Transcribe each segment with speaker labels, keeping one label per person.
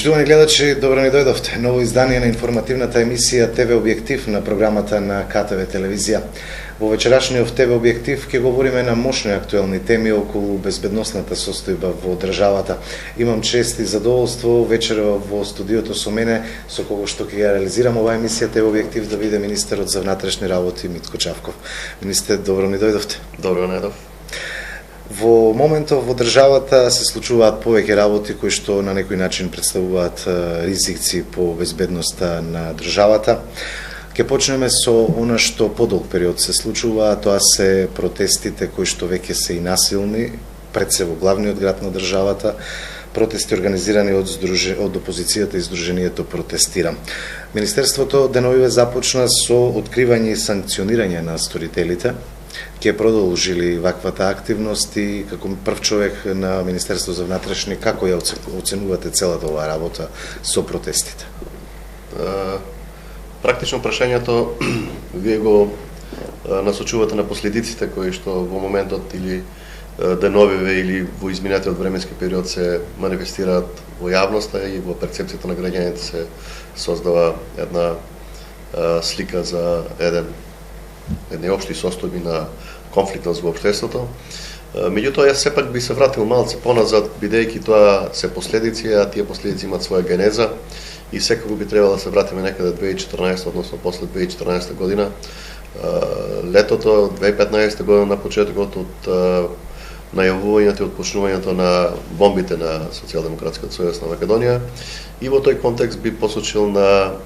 Speaker 1: Почитувани гледачи, добро ни дојдовте. Ново издание на информативната емисија ТВ Објектив на програмата на КТВ телевизија. Во вечерашниот ТВ Објектив ќе говориме на мощни актуелни теми околу безбедносната состојба во државата. Имам чест и задоволство вечерва во студиото со мене, со кого што ќе ја реализирам оваа емисија ТВ Објектив, да биде министерот за внатрешни работи Митко Чавков. Министер, добро ни дојдовте.
Speaker 2: Добро недов.
Speaker 1: Во моментов во државата се случуваат повеќе работи кои што на некој начин представуваат ризици по безбедноста на државата. Ке почнеме со она што подолг период се случува, а тоа се протестите кои што веќе се и насилни, пред се во главниот град на државата, протести организирани од опозицијата и Сдруженијето Протестирам. Министерството деновиве започна со откривање и санкционирање на сторителите. Ке продолжили ваквата активност и како прв човек на Министерство за внатрешни, како ја оценувате целата оваа работа со протестите?
Speaker 2: Практично прашањето вие го насочувате на последиците кои што во моментот или деновиве или во изминатиот временски период се манифестираат во јавноста и во перцепцијата на граѓаните се создава една слика за едни општи состојби на конфликтност во општеството. Меѓутоа, јас сепак би се вратил малце поназад, бидејќи тоа се последици, а тие последици имаат своја генеза и секако би требало да се вратиме некаде 2014, односно после 2014 година. Летото 2015 година на почетокот од најавувањето и отпочнувањето на бомбите на Социјалдемократскиот сојуз на Македонија и во тој контекст би посочил на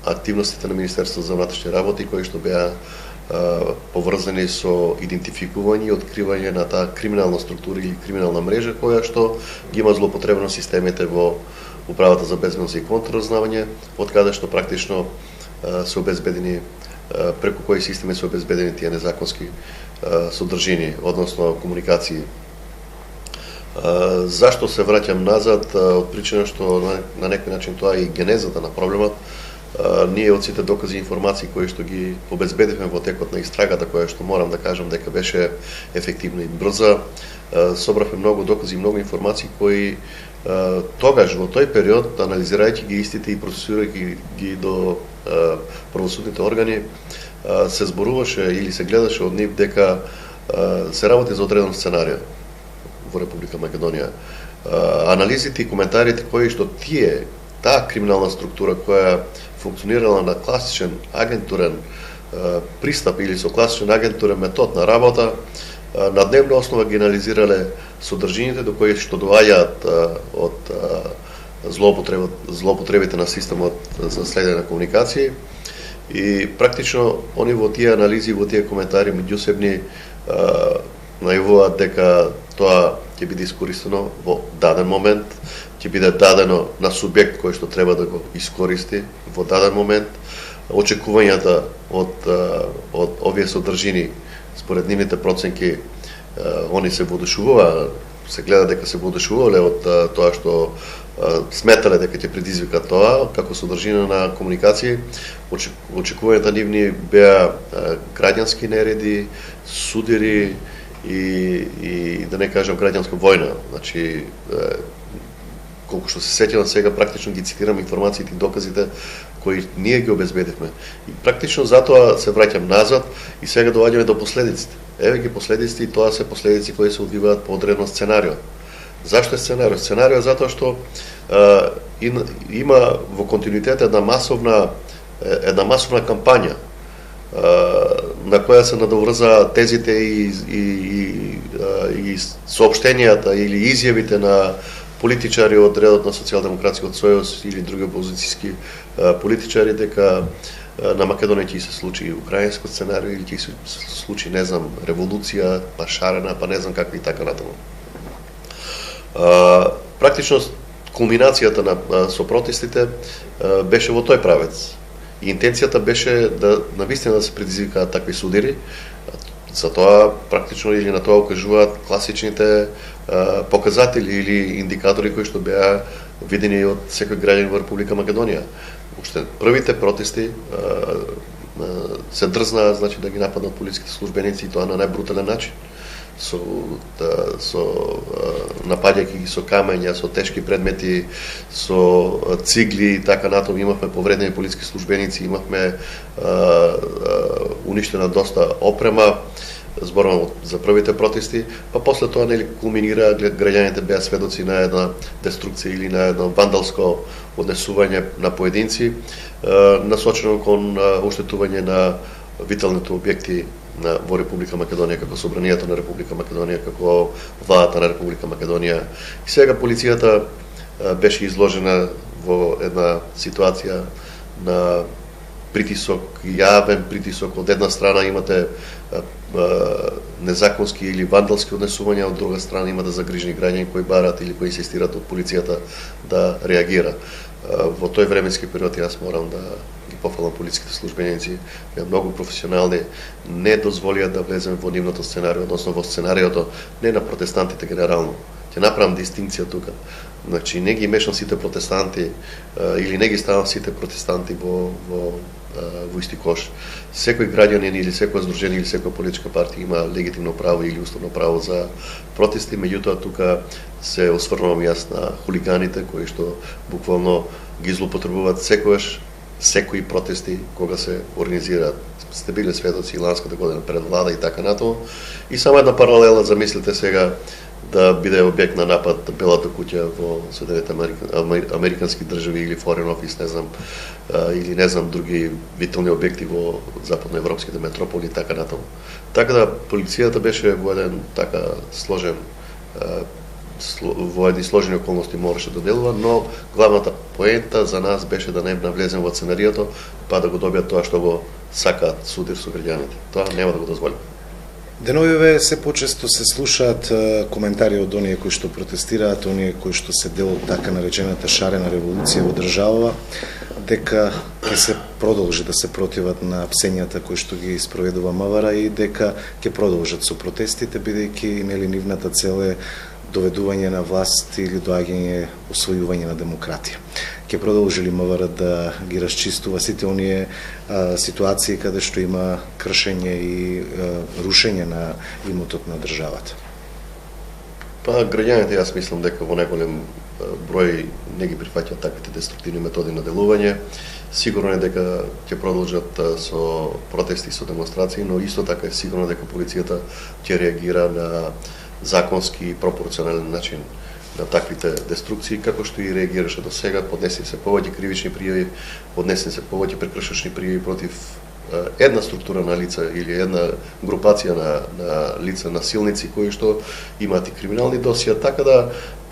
Speaker 2: активностите на Министерството за внатрешни работи кои што беа поврзани со идентификување и откривање на таа криминална структура или криминална мрежа која што ги има злоупотребено системите во Управата за безбедност и контрразнавање, од каде што практично се обезбедени преку кои системи се обезбедени тие незаконски содржини, односно комуникации. Зашто се враќам назад? Од причина што на некој начин тоа е и генезата на проблемот. Ние од сите докази и информации кои што ги обезбедивме во текот на истрагата, која што морам да кажам дека беше ефективна и брза, собравме многу докази и многу информации кои тогаш во тој период, анализирајќи ги истите и процесирајќи ги до правосудните органи, се зборуваше или се гледаше од нив дека се работи за одреден сценарио во Република Македонија. Анализите и коментарите кои што таа криминална структура која функционирала на класичен агентурен пристап или со класичен агентурен метод на работа, на дневна основа ги анализирале содржините до кои што доаѓаат од злоупотребите на системот за следење на комуникации и практично они во тие анализи, во тие коментари меѓусебни најавуваат дека тоа ќе биде искористено во даден момент, ќе биде дадено на субјект кој што треба да го искористи во даден момент. Очекувањата од овие содржини, според нивните проценки, они се воодушевува, се гледа дека се воодушевувале од тоа што сметале дека ќе предизвика тоа, како содржина на комуникации. Очекувањата нивни беа граѓански нереди, судири и да не кажам граѓанска војна. Значи, колку што се сеќавам сега, практично ги цитирам информациите и доказите кои ние ги обезбедивме. И практично затоа се враќам назад и сега доаѓаме до последиците. Еве ги последиците и тоа се последици кои се одвиваат по одредено сценарио. Зашто е сценарио? Сценарио е затоа што има во континуитет една масовна кампања на која се надоврза тезите и соопштенијата или изјавите на политичари од редот на Социјалдемократскиот сојуз или други опозицијски политичари дека на Македонија ќе се случи украинско сценарио или ќе се случи, не знам, револуција, па шарена, па не знам какви и така натаму. Практично кулминацијата со протестите беше во тој правец. И интенцијата беше да навистина да се предизвикаат такви судири. Затоа практично или на тоа укажуваат класичните показатели или индикатори кои што беа видени од секој граѓанин во Република Македонија. Уште првите протести се дрзнаа, значи, да ги нападнат полициските службеници и тоа на најбрутален начин. со напаѓајќи ги со камења, со тешки предмети, со цигли и така натаму. Имавме повредени полициски службеници, имавме уништена доста опрема, зборувам за првите протести, па после тоа нели кулминира, граѓаните беа сведоци на една деструкција или на едно вандалско однесување на поединци, насочено кон оштетување на виталните објекти во Република Македонија, како Собранието на Република Македонија, како владата на Република Македонија. И сега полицијата беше изложена во една ситуација на притисок, јавен притисок. Од една страна имате незаконски или вандалски однесувања, од друга страна имате загрижени граѓани кои барат или кои инсистираат од полицијата да реагира. Во тој временски период јас морам да ги пофалам полициските службеници, беа многу професионални, не дозволија да влеземе во нивното сценарио, односно во сценариото не на протестантите генерално. Ќе направам дистинкција тука. Значи не ги мешам сите протестанти или не ги ставам сите протестанти во исти кош. Секој граѓанин или секој здружение или секоја политичка партија има легитимно право или уставно право за протести, меѓутоа тука се осврнувам јас на хулиганите кои што буквално ги злоупотребуваат секои протести кога се организираат. Сте били сведоци ланската година пред влада и така натаму. И само една паралела, замислите сега да биде објект на напад Белата куќа во Соединените американски држави или Foreign Office, не знам, или не знам други витални објекти во западноевропските метрополи и така натаму. Така да полицијата беше во еден така сложен во едни сложени околности мораше да делува, но главната поента за нас беше да не навлезем во сценариото, па да го добијат тоа што го сакаат судир со граѓаните. Тоа нема да го дозволим.
Speaker 1: Деновиве се почесто се слушаат коментари од оние кои што протестираат, оние кои што се дел од така наречената шарена револуција во државава, дека ќе се продолжи да се противат на псењата кои што ги спроведува МВР и дека ќе продолжат со протестите, бидејќи нели нивната цел е доведување на власт или доаѓање освојување на демократија. Ќе продолжи ли МВР да ги расчистува сите оние ситуации каде што има кршење и рушење на имотот на државата?
Speaker 2: Па граѓаните, јас мислам дека во најголем број не ги прифаќаат таквите деструктивни методи на делување. Сигурно е дека ќе продолжат со протести и со демонстрации, но исто така е сигурно дека полицијата ќе реагира на законски и пропорционален начин на таквите деструкции, како што и реагираше до сега. Поднесени се повеќе кривични пријави, поднесени се повеќе прекршочни пријави против една структура на лица или една групација на лица насилници кои што имаат и криминални досија, така да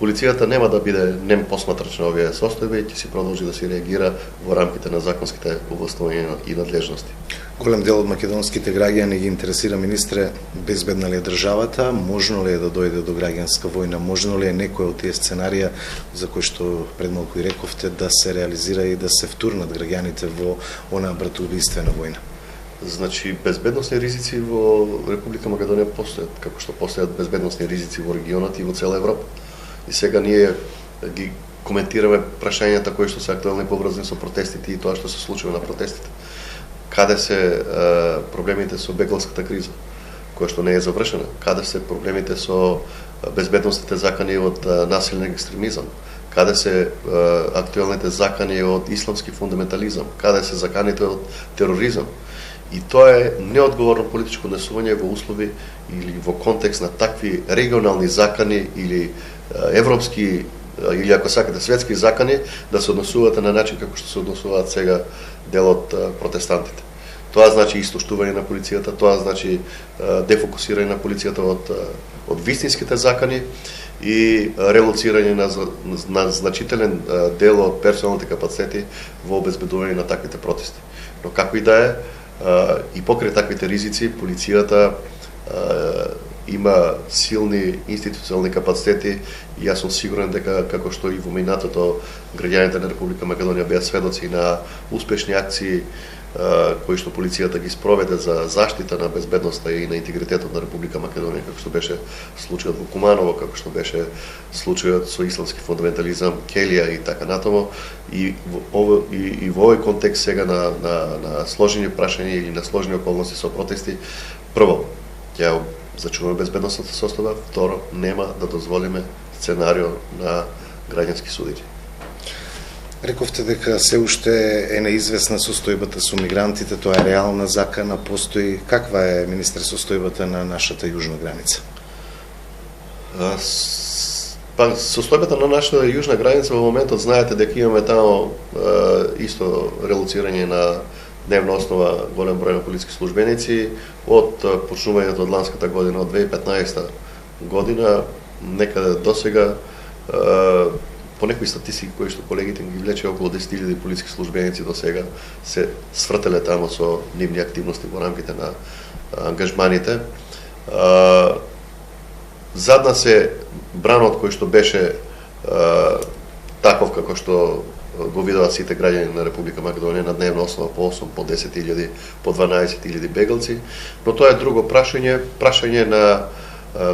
Speaker 2: полицијата нема да биде нем посматрач на овие состојби, ќе си продолжи да се реагира во рамките на законските овластувања и надлежности.
Speaker 1: Голем дел од македонските граѓани ги интересира, министре, безбедна ли е државата, можно ли е да дојде до граѓанска војна, можно ли е некој од тие сценарија за кои што пред малку и рековте да се реализира и да се втурнат граѓаните во онаа братоубиствена војна?
Speaker 2: Значи, безбедносни ризици во Република Македонија постојат, како што постојат безбедносни ризици во регионот и во цела Европа. И сега ние ги коментираме прашањата кои што се актуелни поврзани со протестите и тоа што се случува на протестите. Каде се проблемите со бегланската криза, која што не е завршена? Каде се проблемите со безбедносните закани од насилен екстремизам? Каде се актуелните закани од исламски фундаментализам? Каде се заканите од тероризам? И тоа е неодговорно политичко однесување во услови или во контекст на такви регионални закани или европски или ако сакате светски закани да се однесувате на начин како што се однесуваат сега дел од протестантите. Тоа значи истоштување на полицијата, тоа значи дефокусирање на полицијата од вистинските закани и релоцирање на значителен дел од персоналните капацитети во обезбедување на таквите протести. Но како и да е, и покрај таквите ризици, полицијата има силни институционални капацитети и јас сум сигурен дека како што и во минатото граѓаните на Република Македонија беа сведоци на успешни акции кои што полицијата ги спроведе за заштита на безбедноста и на интегритетот на Република Македонија, како што беше случајот во Куманово, како што беше случајот со исламски фундаментализам, Келија и така натаму. И во овој контекст сега на сложени прашања или на сложени околности со протести, прво ќе зачуваме безбедносната состава, второ, нема да дозволиме сценарио на граѓански судиња.
Speaker 1: Рековте дека се уште е неизвестна состојбата со мигрантите, тоа е реална закана, постои. Каква е, министре, состојбата на нашата јужна граница?
Speaker 2: Состојбата на нашата јужна граница во моментот, знаете дека имаме таму исто релоцирање на дневна основа голем број на полициски службеници од почнувањето од ланската година, од 2015 година, некаде досега, по некои статистики кои што колегите ги влече, околу 10.000 полициски службеници до сега се свртеле таму со нивни активности во рамките на ангажманите. Зад нас е бранот кој што беше таков како што го видоа сите граѓани на Република Македонија на дневна основа по 8, по 10.000, по 12.000 бегалци, но тоа е друго прашање на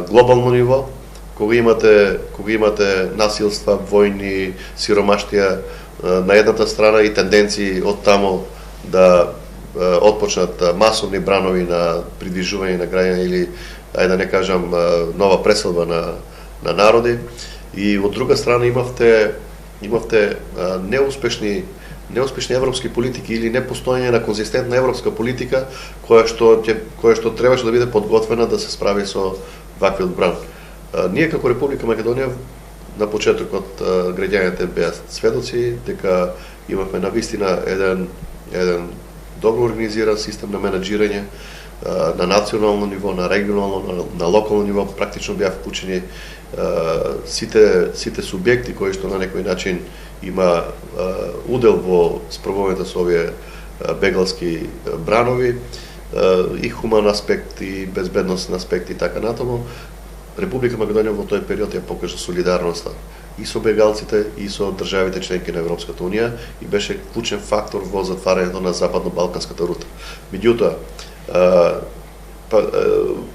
Speaker 2: глобално ниво, кога имате насилства, војни, сиромаштија на едната страна и тенденции од таму да отпочнат масовни бранови на придвижување на граѓани или, ајде да не кажам, нова преселба на народи, и од друга страна имавте неуспешни европски политики или непостојање на конзистентна европска политика која што требаше да биде подготвена да се справи со ваквиот бран. Ние како Република Македонија на почетокот граѓаните беа сведоци дека имавме навистина еден добро организиран систем на менаџирање на национално ниво, на регионално, на локално ниво. Практично беа вклучени сите субјекти кои што на некој начин има удел во справувањето со овие бегалски бранови, и хуман аспект, и безбедносен аспект и така натаму. Република Македонија во тој период ја покажа солидарноста и со бегалците, и со државите членки на Европската унија, и беше клучен фактор во затварањето на западно-балканската рута. Меѓутоа,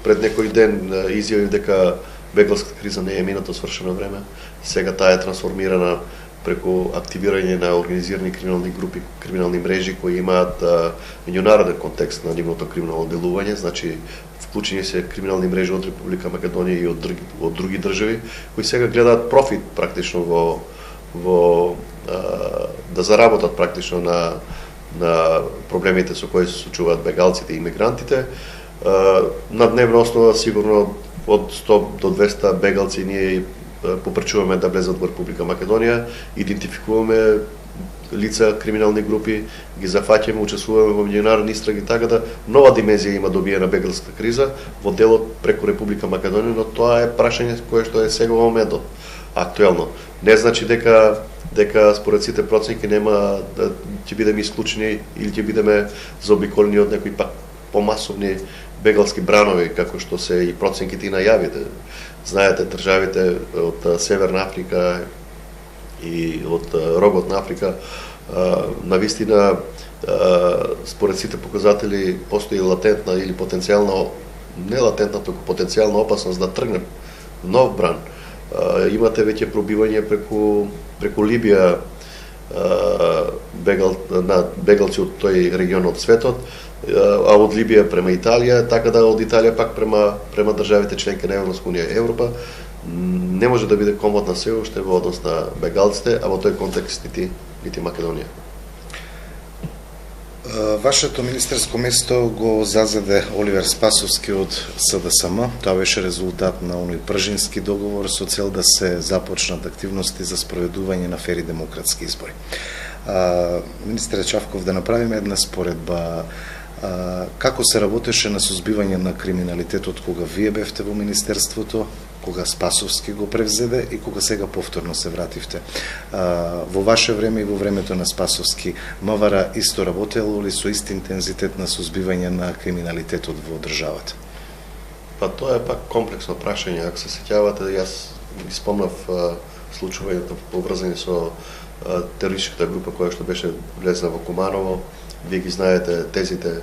Speaker 2: пред некој ден изјави дека бегалската криза не е минато свршено време. Сега таа е трансформирана преку активирање на организирани криминални групи, криминални мрежи кои имаат меѓународен контекст на нивното криминално делување, значи вклучени се криминални мрежи од Република Македонија и од други држави кои сега гледаат профит практично во да заработат практично на проблемите со кои се случуваат бегалците и имигрантите. На дневна основа сигурно од 100 до 200 бегалци ние попречуваме да влезат во Република Македонија, идентификуваме лица, криминални групи, ги зафаќаме, учествуваме во меѓународни истраги, така да нова димензија има добиена бегалската криза во делот преку Република Македонија, но тоа е прашање кое што е сега во моментот актуелно. Не значи дека според сите проценки нема да ќе бидеме исклучени или ќе бидеме заобиколени од некои пак помасовни бегалски бранови, како што се и проценките и најавите. Знаете, државите од Северна Африка и од рогот на Африка, навистина, според сите показатели, постои латентна или потенцијална, не латентна, туку потенцијална опасност да тргне нов бран. Имате веќе пробивање преку Либија на бегалци од тој регион од светот, а од Либија према Италија, така да од Италија пак према државите членки на Европска унија. Европа не може да биде комодна се уште во однос на бегалците, а во тој контекст нити Македонија.
Speaker 1: Вашето министерско место го зазеде Оливер Спасовски од СДСМ. Тоа беше резултат на оној пржински договор со цел да се започнат активности за спроведување на фери демократски избори. Министре Чавков, да направиме една споредба. Како се работеше на сузбивање на криминалитетот кога вие бевте во министерството, кога Спасовски го превзеде и кога сега повторно се вративте? Во ваше време и во времето на Спасовски, МВР исто работело ли со ист интензитет на сузбивање на криминалитетот во државата?
Speaker 2: Па тоа е пак комплексно прашање. Ако се сеќавате, јас ги спомнав случувањето поврзани со терористичката група која што беше влезна во Куманово. Вие ги знаете тезите,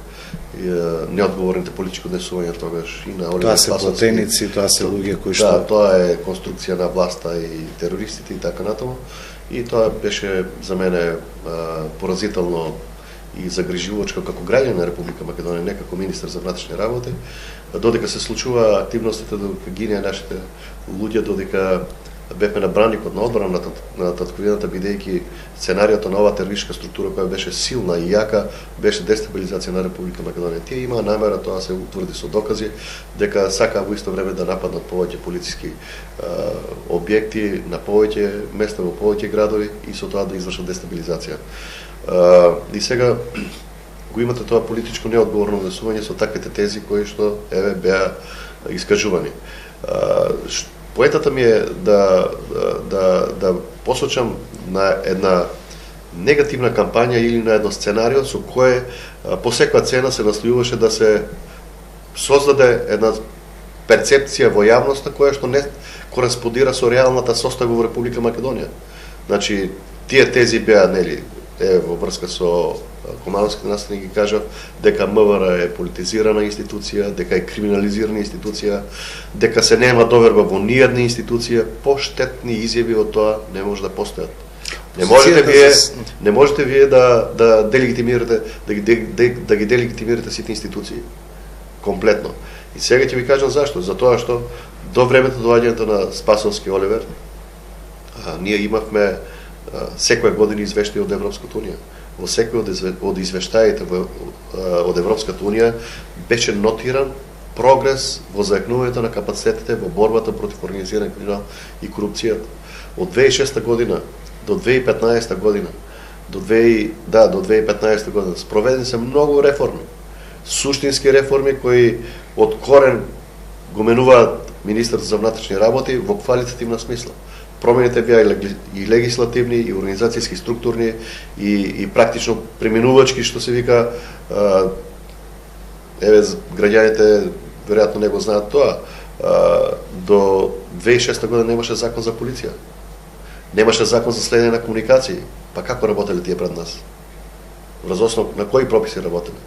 Speaker 2: неодговорните политичко однесувања тогаш и на Оливер Спасовски.
Speaker 1: Тоа се платеници, тоа се луѓе кои што...
Speaker 2: Да, тоа е конструкција на власта и терористите и така натаму. И тоа беше за мене поразително и загрижувачка како граѓанин на Република Македонија, не како министер за внатрешни работи, додека се случува активностите, додека гинеа нашите луѓе, додека бевме на браникот на одбрана на татковината, бидејќи сценариото на оваа терористичка структура која беше силна и јака, беше дестабилизација на Република Македонија. Тие имаа намера, тоа се утврди со докази, дека сакаа во исто време да нападнат повеќе полициски објекти на повеќе места во повеќе градови и со тоа да извршат дестабилизација. И сега го имате тоа политичко неодговорно однесување со таквите тези кои што беа искажувани. Поетата ми е да посочам на една негативна кампања или на едно сценарио со кое по секоја цена се настојуваше да се создаде една перцепција во јавноста која што не кореспондира со реалната состојба во Република Македонија. Значи, тие тези беа, нели, во врска со Комановските настани ги кажав дека МВР е политизирана институција, дека е криминализирана институција, дека се нема доверба во ниједна институција, поштетни изјави од тоа не може да постојат. Не можете вие да делегитимирате, да ги делегитимирате сите институции комплетно. И сега ќе ви кажам зашто. Затоа што до времето доаѓањето на Спасовски Оливер, ние имавме секоја година извештаи од Европската унија. Во секој од извештаите од Европската унија беше нотиран прогрес во зајакнувањето на капацитетите во борбата против организиран криминал и корупцијата. Од 2006 година до 2015 година, до 2015 година спроведени се многу реформи. Суштински реформи кои од корен го менуваат министерот за внатрешни работи во квалитативна смисла. Промените беа и легислативни, и организацијски, структурни, и практично преминувачки, што се вика. Граѓаните веројатно не го знаат тоа. До 2006 година немаше закон за полиција. Немаше закон за следење на комуникации. Па како работеле тие пред нас? Врз основ на кои прописи работеле?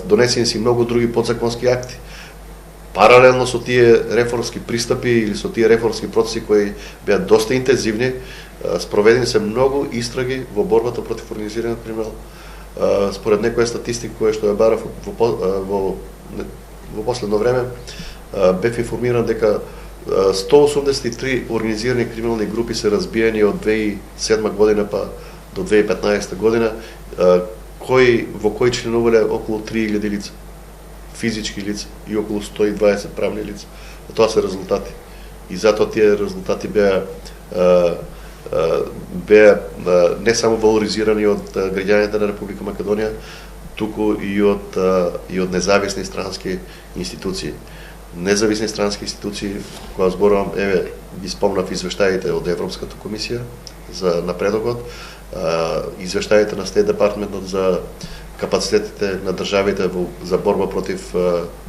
Speaker 2: Донесени си многу други подзаконски акти. Паралелно со тие реформски пристапи или со тие реформски процеси кои беа доста интензивни, спроведени се многу истраги во борбата против организираниот криминал. Според некоја статистика која што ја барав во последно време, бев информиран дека 183 организирани криминални групи се разбиени од 2007 година па до 2015 година, во кои членувале околу 3000 лица, физички лица и околу 120 правни лица. Тоа се резултати. И затоа тие резултати беа не само валоризирани од граѓаните на Република Македонија, туку и од независни странски институции. Независни странски институции, кога зборувам, ги спомнав извештаите од Европската комисија за напредокот, извештаите на Стейт департментот за капацитетите на државите за борба против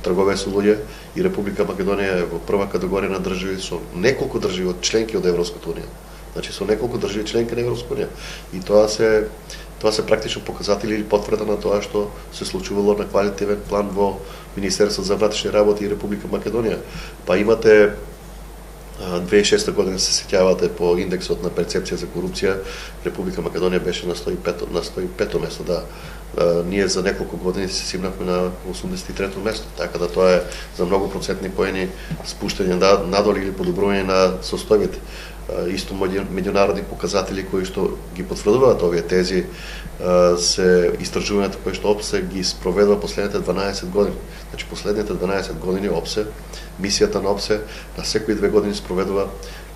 Speaker 2: трговија со луѓе, и Република Македонија е во прва категорија на држави со неколку држави членки од Европската унија. Значи со неколку држави членки на Европската унија. И тоа се практично показатели или потврда на тоа што се случувало на квалитетивен план во Министерството за внатрешни работи и Република Македонија. Па имате 2006 година, се сеќавате, по индексот на перцепција за корупција, Република Македонија беше на 105-то место, да. Ние за неколку години се симнавме на 83-то место, така да тоа е за многу процентни поени спуштање надолу или подобрување на состојбите. Исто меѓународни показатели кои што ги потврдуваат овие тези се истражувањата кои што ОПСЕ ги спроведува последните 12 години. Значи последните 12 години ОПСЕ, мисијата на ОПСЕ на секои 2 години спроведува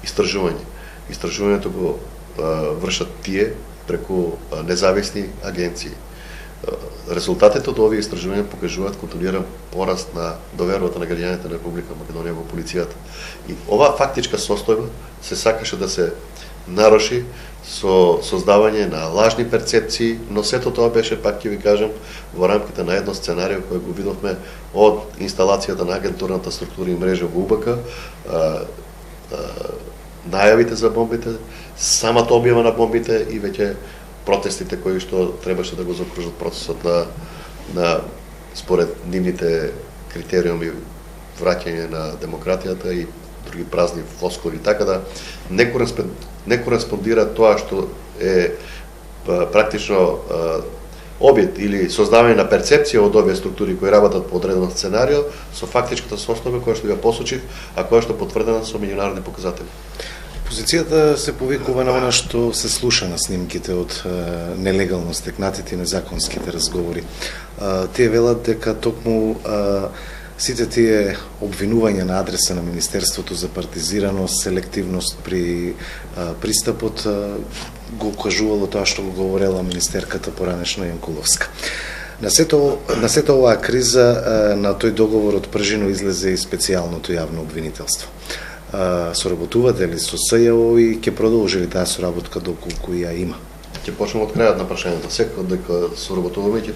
Speaker 2: истражување. Истражувањето го вршат тие преку независни агенции. Резултатите од овие истражувања покажуваат контролиран пораст на довербата на граѓаните на Република Македонија во полицијата. И оваа фактичка состојба се сакаше да се наруши со создавање на лажни перцепции, но сето тоа беше, пак ќе ви кажам, во рамките на едно сценарио кој го видовме од инсталацијата на агентурната структура и мрежа во УБК, најавите за бомбите, самата објава на бомбите и веќе протестите кои што требаше да го закружат процесот на според нивните критериуми враќање на демократијата и други празни флоскули, така да не кореспондира тоа што е практично обид или создавање на перцепција од овие структури кои работат по одредено сценарио со фактичката состојба која што ја посочив, а која што потврдена со меѓународни показатели.
Speaker 1: Позицијата се повикува на она што се слуша на снимките од нелегално стекнатите и незаконските разговори. Тие велат дека токму сите тие обвинувања на адреса на Министерството за партизираност, селективност при пристапот го кажувало тоа што го говорела министерката поранешно Јанкуловска. На сето оваа криза, на тој договор од пржино излезе и специјалното јавно обвинителство. Соработувате ли со СЈО и ќе продолжи ли таа соработка доколку ја има?
Speaker 2: Ќе почнеме од крајот на прашањето. Секој дека соработуваме ќе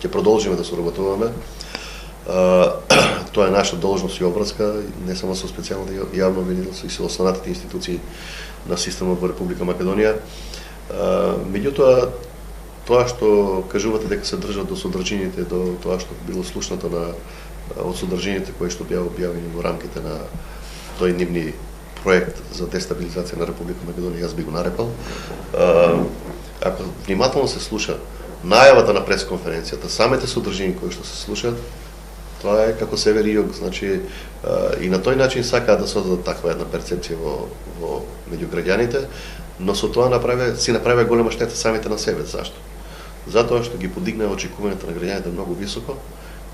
Speaker 2: продолжиме да соработуваме. Тоа е наша должност и обврска, не само со специјално јавно обвинителство, и со останатите институции на системот во Република Македонија. Меѓутоа, тоа што кажувате дека се држат до содржините, до тоа што било слушнато од содржините кои што беа објавени во рамките на тој нивни проект за дестабилизација на Република Македонија, јас би го нарекал. Ако внимателно се слуша најавата на пресконференцијата, самите содржини кои што се слушаат, тоа е како север и југ, значи и на тој начин сакаат да создадат таква една перцепција во меѓу граѓаните, но со тоа си направија голема штета самите на себе. Зашто? Затоа што ги подигнаа очекувањата на граѓаните многу високо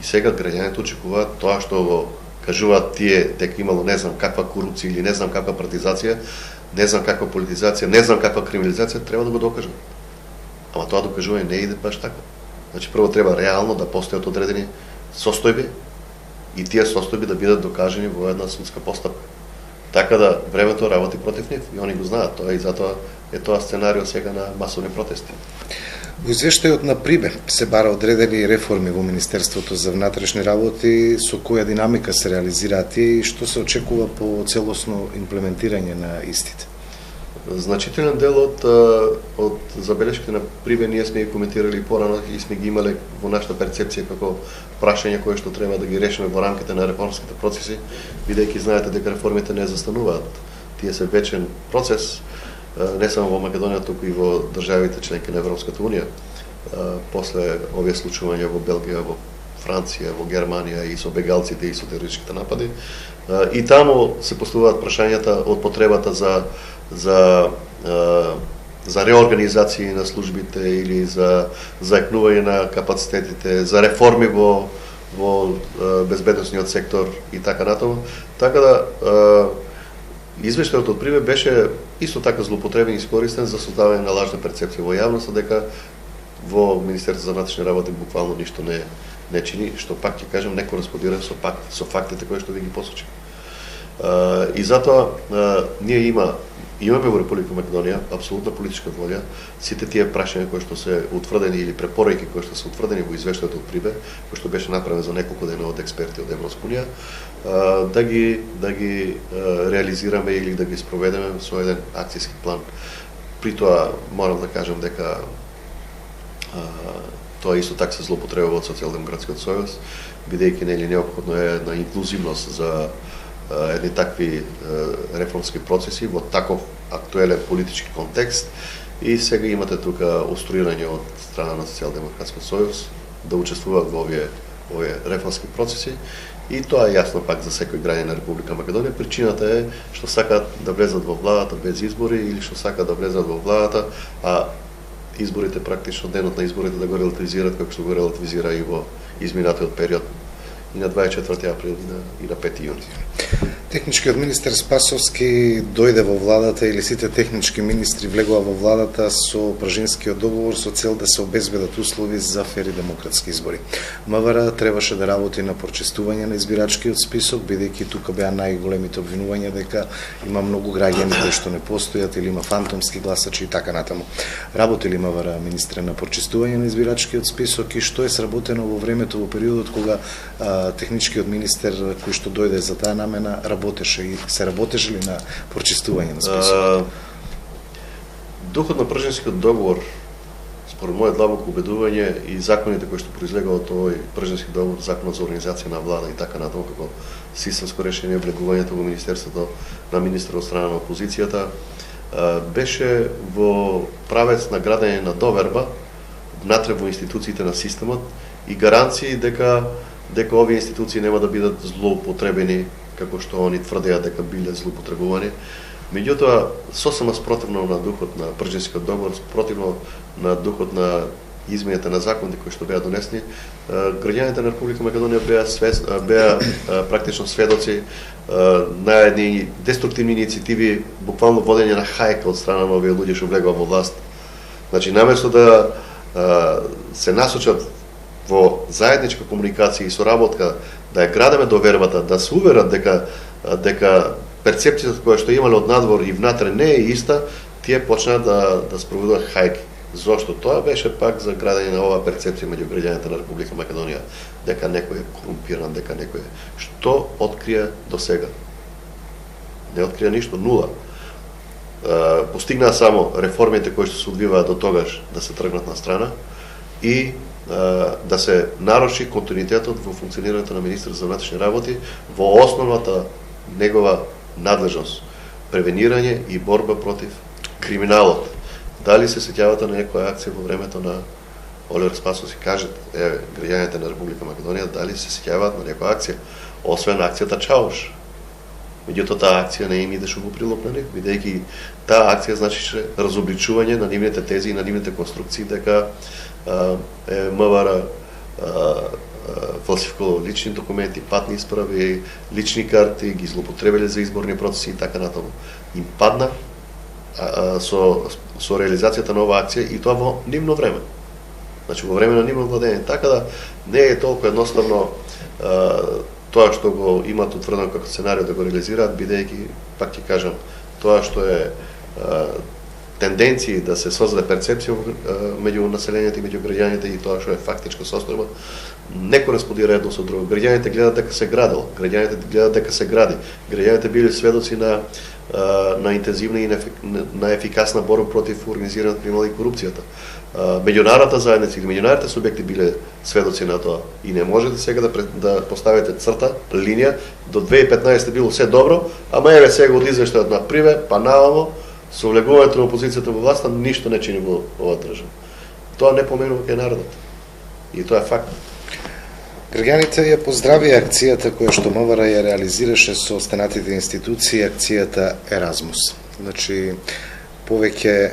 Speaker 2: и сега граѓаните очекуваат тоа што го кажуваат тие дека имало не знам каква корупција или не знам каква партизација, не знам каква политизација, не знам каква криминализација, треба да го докажат. Ама тоа докажување не иде баш така. Значи прво треба реално да постојат одредени состојби и тие состојби да бидат докажани во една судска постапка. Така да времето работи против нив и они го знаат тоа и затоа е тоа сценарио сега на масовни протести.
Speaker 1: Во извештајот на Прибе се бара одредени реформи во Министерството за внатрешни работи, со која динамика се реализираат тие и што се очекува по целосно имплементирање на истите.
Speaker 2: Значителен дел од забелешките на Прибе ние сме ги коментирали порано и сме ги имале во нашата перцепција како прашања кои што треба да ги решиме во рамките на реформските процеси, бидејќи знаете дека реформите не застануваат. Тие се вечен процес, не само во Македонија, туку и во државите членки на Европската унија. После овие случувања во Белгија, во Франција, во Германија и со бегалците и со терористичките напади, и таму се поставуваат прашањата од потребата за реорганизација на службите или за заекнување на капацитетите, за реформи во безбедносниот сектор и така натаму. Така да извештајот од Прибе беше исто така злоупотребен и искористен за создавање на лажна перцепција во јавноста дека во Министерството за внатрешни работи буквално ништо не чини, што пак ќе кажем не кореспондира со фактите кои што ви ги посочив. И затоа ние имаме во Република Македонија апсолутна политичка волја сите тие прашања кои што се утврдени или препораки кои што се утврдени во извештајот од Прибе, кој што беше направен за неколку дена од експерти од Европска унија, да ги реализираме или да ги спроведеме со еден акцијски план. При тоа морам да кажам дека тоа исто така се злоупотребува од Социјалдемократскиот сојуз, бидејќи нели неопходно е една инклузивност за едни такви реформски процеси во таков актуелен политички контекст и сега имате тука устроирање од страна на Социјалдемократскиот сојуз да учествуваат во овие реформски процеси и тоа е јасно пак за секој граѓанин на Република Македонија. Причината е што сакаат да влезат во владата без избори или што сакаат да влезат во владата, а изборите практично денот на изборите да го релативизираат како што го релативизира и во изминатиот период и на 24 април и на 5 јуни.
Speaker 1: Техничкиот министер Спасовски дојде во владата или сите технички министри влегоа во владата со пржинскиот договор со цел да се обезбедат услови за фери демократски избори. МВР требаше да работи на прочистување на избирачкиот список, бидејќи тука беа најголемите обвинувања дека има многу граѓани кои што не постојат или има фантомски гласачи и така натаму. Работи ли МВР министре на прочистување на избирачкиот список и што е сработено во времето во периодот кога техничкиот министер кој што дојде за таа намена работеше и се работеше ли на прочистување на списокот?
Speaker 2: Духот на пржинскиот договор, според моје длабоко убедување и законите кои што произлега од овој пржински договор, законот за организација на влада и така натаму како системско решение влегувањето во министерството на министер од страна на опозицијата, беше во правец на градење на доверба внатре во институциите на системот и гаранции дека овие институции нема да бидат злоупотребени како што они тврдеа дека биле злоупотребувани. Меѓутоа, сосема спротивно на духот на Пржинскиот договор, спротивно на духот на измените на законите кои што беа донесени, граѓаните на Република Македонија беа практично сведоци на едни деструктивни иницијативи, буквално водење на хајка од страна на овие луѓе што влегува во власт. Значи, наместо да се насочат во заедничка комуникација и соработка, да ја градеме довербата, да се уверат дека перцепцијата која што имале од надвор и внатре не е иста, тие почнаа да спроведуваат хајки. Зошто? Тоа беше пак за градење на оваа перцепција меѓу граѓаните на Република Македонија, дека некој е корумпиран, дека некој е. Што открија до сега? Не открија ништо, нула. Постигнаа само реформите кои што се одвиваат до тогаш да се тргнат на страна и да се наруши континуитетот во функционирањето на министер за внатрешни работи во основната негова надлежност превенирање и борба против криминалот. Дали се сеќавате на некоја акција во времето на Оливер Спасов и кажете, граѓаните на Република Македонија, дали се сеќаваат на некоја акција, освен акцијата Чауш? Меѓутоа таа акција не им идеше во прилог на нив, бидејќи таа акција значише разобличување на нивните тези и на нивните конструкции дека МВР фалсификувало лични документи, патни исправи, лични карти, ги злоупотребиле за изборни процеси и така натаму. Им падна со реализацијата на оваа акција и тоа во нивно време. Значи во време на нивно владење. Така да не е толку едноставно тоа што го имат утврдено како сценарио да го реализираат, бидејќи, пак ќе кажам, тоа што е тенденции да се создаде перцепција меѓу населението и меѓу граѓаните и тоа што е фактичка состојба, не кореспондира едно со друго. Граѓаните гледаат дека се градело, граѓаните гледаат дека се гради, граѓаните биле сведоци на интензивна и на ефикасна борба против организираниот криминал и корупцијата. Меѓународната заедница или меѓународните субјекти биле сведоци на тоа и не можете сега да поставите црта, линија, до 2015 било се добро, ама еве сега од извештајот на Приве, па навамо, со влегувањето на опозицијата во власта, ништо не чини во оваа држава. Тоа не поменува кај народот. И тоа е факт.
Speaker 1: Граѓаните ја поздравија акцијата која што МВР ја реализираше со останатите институции, акцијата Еразмус. Значи, повеќе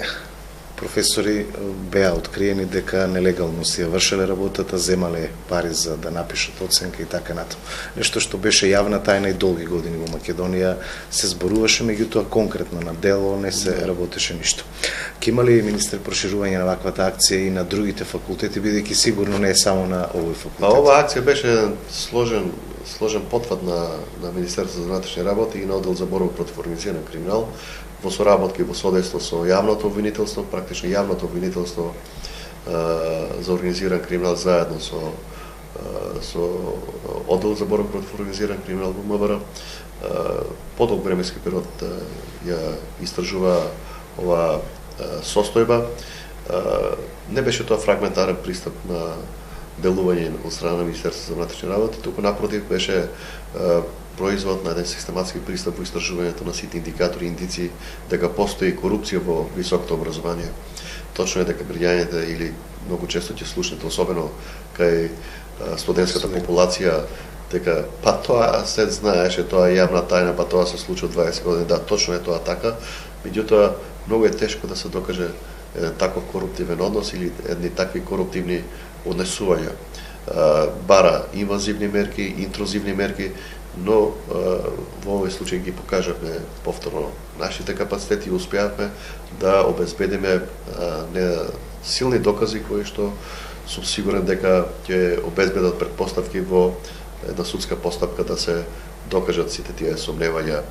Speaker 1: професори беа откриени дека нелегално си ја вршеле работата, земале пари за да напишат оценка и така натаму. Нешто што беше јавна тајна и долги години во Македонија се зборуваше, меѓутоа конкретно на дело не се работеше ништо. Ке има ли министер проширување на ваквата акција и на другите факултети, бидејќи сигурно не е само на овој факултет?
Speaker 2: Оваа акција беше сложен потват на Министерството за внатрешни работи и на оддел за борба против организиран криминал во соработка и во содейство со јавното обвинителство, практично јавното обвинителство за организиран криминал заедно со оддел за борба против организиран криминал во МВР. Подолг временски период ја истражува ова состојба. Не беше тоа фрагментарен пристап на делување од страна на Министерството за внатрешни работи, туку напротив беше производ на еден систематски пристап во истражувањето на сите индикатори и индици дека постои корупција во високото образование. Точно е дека граѓаните или многу често ќе слушнете, особено кај студентската популација, дека па тоа се знаеше, тоа е јавна тајна, па тоа се случи од 20 години. Да, точно е тоа така. Меѓутоа многу е тешко да се докаже еден таков коруптивен однос или едни такви коруптивни однесувања. Бара инвазивни мерки, интрузивни мерки, но во овој случај ги покажавме повторно нашите капацитети и успеавме да обезбедиме силни докази кои што сум сигурен дека ќе обезбедат претпоставки во една судска постапка да се докажат сите тие сомневања.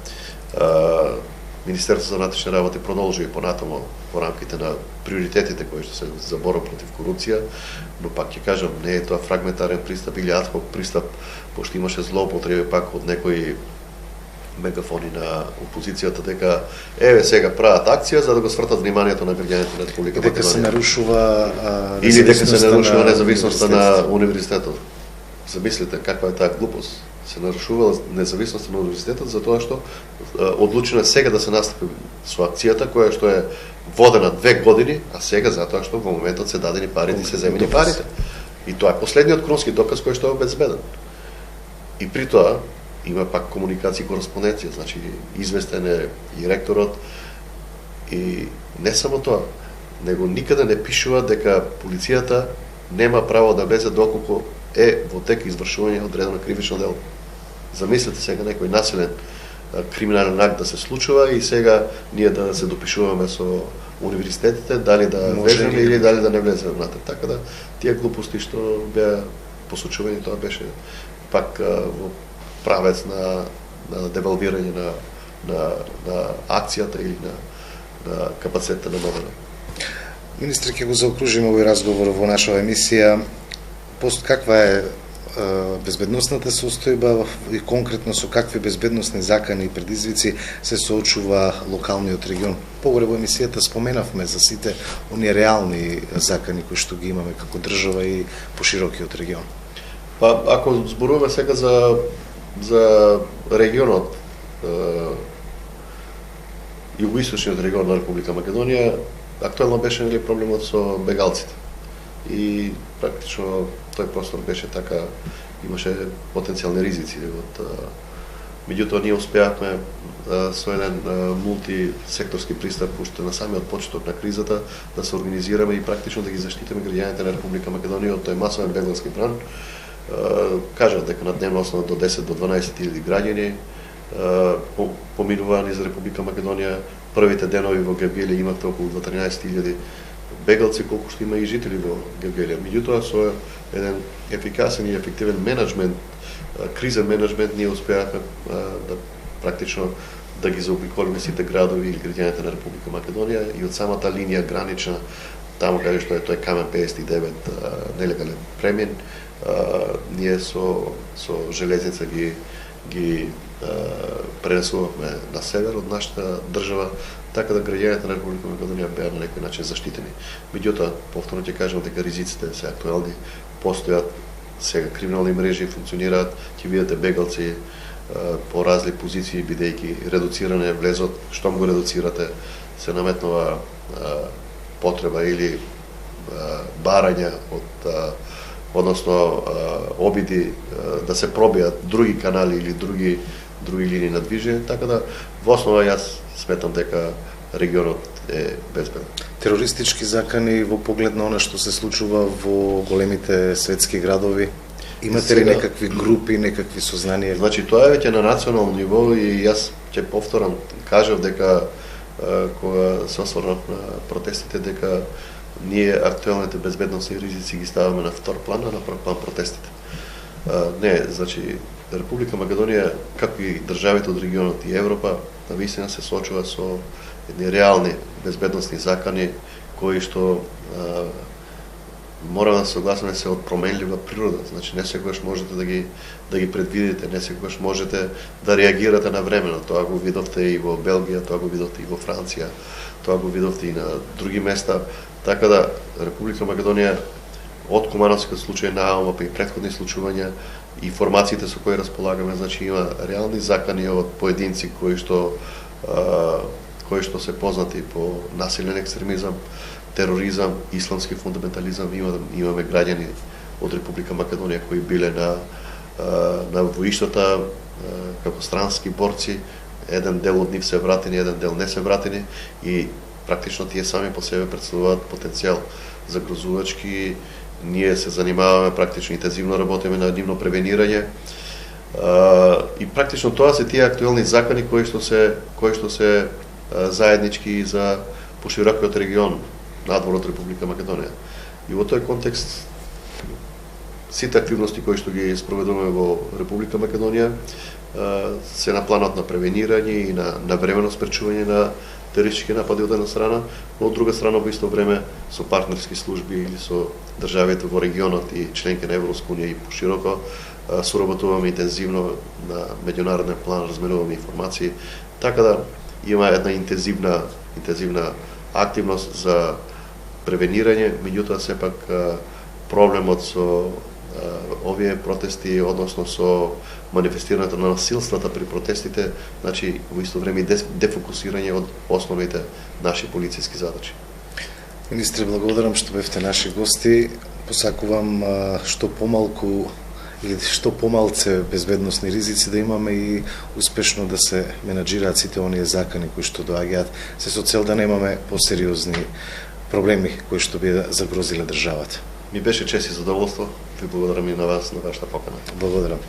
Speaker 2: Министерството за внатрешни работи продолжи и понатамо во рамките на приоритетите кои што се за борба против корупција, но пак ќе кажам, не е тоа фрагментарен пристап или адхок пристап, пошто имаше злоупотреби пак од некои мегафони на опозицијата дека еве сега прават акција за да го свртат вниманието на граѓаните на Република Македонија.
Speaker 1: Дека се нарушува
Speaker 2: или дека се нарушува независноста на универзитетот. Замислите каква е таа глупост. се нарушувала независноста на универзитетот затоа што одлучено сега да се настапи со акцијата која што е водена 2 години, а сега затоа што во моментот се дадени парите и се земени парите. И тоа е последниот крунски доказ кој што е обезбеден. И при тоа има пак комуникација и кореспонденција, значи известен е и ректорот и не само тоа, него никаде не пишува дека полицијата нема право да влезе доколку е во тек извршување одредено кривично дело. Замислете сега некој насилен криминален акт да се случува и сега ние да се допишуваме со универзитетите дали да влеземе или дали да не влеземе внатре. Така да тие глупости што беа посочувани, тоа беше пак во правец на девалвирање на акцијата или на капацитета на МВР.
Speaker 1: Министре, ќе го заокружиме овој разговор во нашава емисија. Каква е безбедносната состојба и конкретно со какви безбедносни закани и предизвици се соочува локалниот регион? Погоре во емисијата споменавме за сите оние реални закани кои што ги имаме како држава и поширокиот регион.
Speaker 2: Па ако зборуваме сега за регионот, југоисточниот регион на Република Македонија, актуелно беше проблемот со бегалците. И практично тој простор беше така, имаше потенцијални ризици. Меѓутоа ние успеавме со еден мултисекторски пристап уште на самиот почеток на кризата да се организираме и практично да ги заштитиме граѓаните на Република Македонија од тој масовен беглански бран. Кажав дека на дневна основа до 10 до 12.000 граѓани поминуваани за Република Македонија. Првите денови во Гевгелија имавте околу 13.000 бегалци, колку што има и жители во Гевгелија. Меѓутоа со еден ефикасен и ефективен менеджмент, кризен менеджмент, ние успеавме да практично да ги заобиколиме сите градови и граѓаните на Република Македонија и од самата линија гранична, таму каде што е тој камен 59 нелегален премин, ние со железница ги пренесувавме на север од нашата држава, така да граѓаните на Република Македонија беа на некој начин заштитени. Меѓутоа, повторно ќе кажам дека ризиците се актуелни, постојат сега криминални мрежи функционираат, ќе видите бегалци по разли позиции бидејќи редуциране влезот, штом го редуцирате се наметнува потреба или барање односно обиди да се пробијат други канали или други линии на движење, така да во основа јас сметам дека регионот е безбеден.
Speaker 1: Терористички закани во поглед на она што се случува во големите светски градови, имате ли некакви групи, некакви сознанија?
Speaker 2: Значи тоа е веќе на национално ниво и јас ќе повторам, кажав дека кога се осврнав на протестите дека ние актуелните безбедносни ризици ги ставаме на втор план, а на прв план протестите. Не, значи Република Македонија, како и државите од регионот и Европа, навистина се соочува со едни реални безбедносни закани кои што мора да се согласиме се од променлива природа. Значи не секогаш можете да ги предвидите, не секогаш можете да реагирате на времено. Тоа го видовте и во Белгија, тоа го видовте и во Франција, тоа го видовте и на други места. Така да Република Македонија од Кумановскиот случај наома па и претходни случувања, информациите со кои располагаме, значи има реални закани од поединци кои што се познати по насилен екстремизам, тероризам, исламски фундаментализам. Имаме граѓани од Република Македонија кои биле на воиштата како странски борци. Еден дел од нив се вратени, еден дел не се вратени и практично тие сами по себе представуваат потенцијал за грозувачки. Ние се занимаваме практично интензивно работиме на нивно превенирање. И практично тоа се тие актуелни закани кои што се заеднички за поширокиот регион надвор од Република Македонија. И во тој контекст сите активности кои што ги спроведуваме во Република Македонија се на планот на превенирање и на временно спречување на терористички напади од една страна, но од друга страна во исто време со партнерски служби или со државите во регионот и членки на Европска унија и пошироко соработуваме интензивно на меѓународен план, разменуваме информации, така да има една интензивна активност за превенирање, меѓутоа сепак проблемот со овие протести, односно со манифестирањето на насилствата при протестите, значи во исто време и дефокусирање од основните наши полициски задачи.
Speaker 1: Министре, благодарам што бевте наши гости. Посакувам што помалку или што помалце безбедносни ризици да имаме и успешно да се менаџираат сите оние закани кои што доаѓаат, се со цел да немаме посериозни проблеми кои што би загрозиле државата.
Speaker 2: Ми беше чест и задоволство. Ви благодарам и на вас, на вашата покана.
Speaker 1: Благодарам.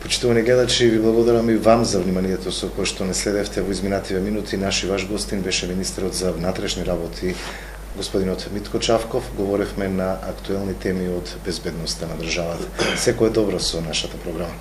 Speaker 1: Почитувани гледачи, ви благодарам и вам за вниманието со кое што не следевте во изминативе минути. Наши ваш гостин беше министерот за внатрешни работи, господинот Митко Чавков. Говоревме на актуелни теми од безбедноста на државата. Секое добро со нашата програма.